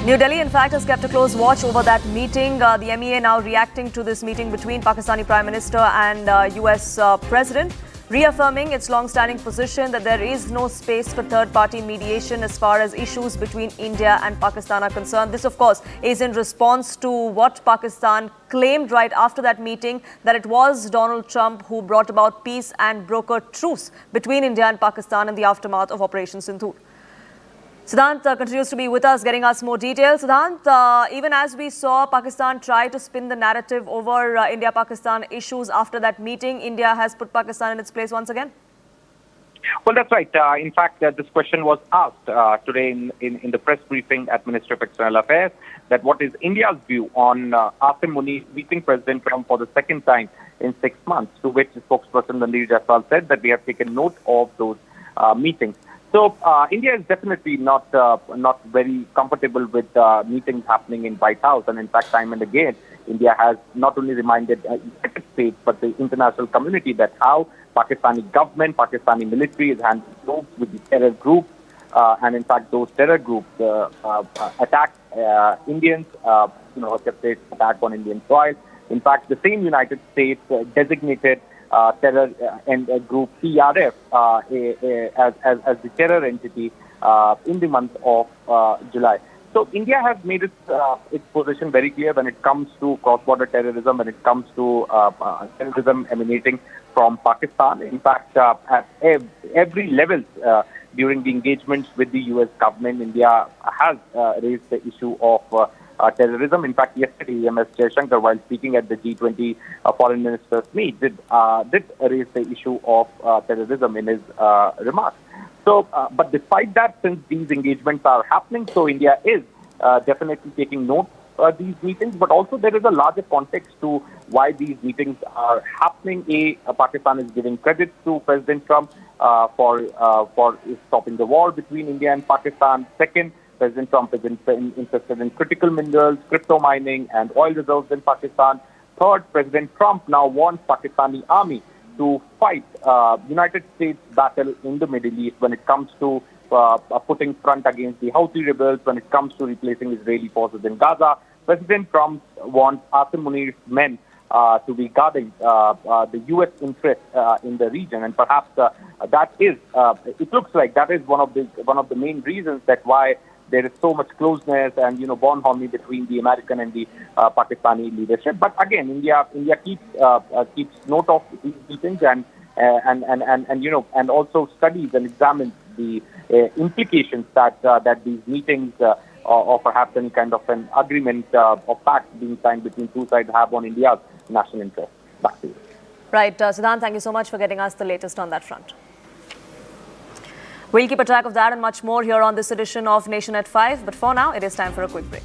New Delhi, in fact, has kept a close watch over that meeting. The MEA now reacting to this meeting between Pakistani Prime Minister and US President, reaffirming its long-standing position that there is no space for third-party mediation as far as issues between India and Pakistan are concerned. This, of course, is in response to what Pakistan claimed right after that meeting, that it was Donald Trump who brought about peace and brokered truce between India and Pakistan in the aftermath of Operation Sindoor. Siddhant continues to be with us, getting us more details. Siddhant, even as we saw Pakistan try to spin the narrative over India-Pakistan issues after that meeting, India has put Pakistan in its place once again. Well, that's right. In fact, this question was asked today in the press briefing at Ministry of External Affairs, that what is India's view on Munir meeting President Trump for the second time in 6 months, to which spokesperson Munir said that we have taken note of those meetings. So India is definitely not very comfortable with meetings happening in White House, and in fact, time and again, India has not only reminded United States but the international community that how Pakistani government, Pakistani military is handling groups with the terror groups, and in fact, those terror groups attack Indians, attack on Indian soil. In fact, the same United States designated terror group TRF as the terror entity in the month of July. So India has made its position very clear when it comes to cross-border terrorism, when it comes to terrorism emanating from Pakistan. In fact, at every level during the engagements with the US government, India has raised the issue of terrorism. In fact, yesterday, MS Jaishankar, while speaking at the G20 foreign ministers meet, did raise the issue of terrorism in his remarks. So, but despite that, since these engagements are happening, so India is definitely taking note of these meetings, but also there is a larger context to why these meetings are happening. Pakistan is giving credit to President Trump for stopping the war between India and Pakistan. Second, President Trump is interested in critical minerals, crypto mining, and oil reserves in Pakistan. Third, President Trump now wants Pakistani army to fight United States battle in the Middle East when it comes to putting front against the Houthi rebels, when it comes to replacing Israeli forces in Gaza. President Trump wants Munir's men to be guarding the U.S. interest in the region, and perhaps that is, it looks like that is one of the main reasons that why there is so much closeness and bond harmony between the American and the Pakistani leadership. But again, India keeps note of these meetings and also studies and examines the implications that these meetings or perhaps any kind of an agreement or pact being signed between two sides have on India's national interest. Back to you. Right, Siddhant, thank you so much for getting us the latest on that front. We'll keep a track of that and much more here on this edition of Nation at 5. But for now, it is time for a quick break.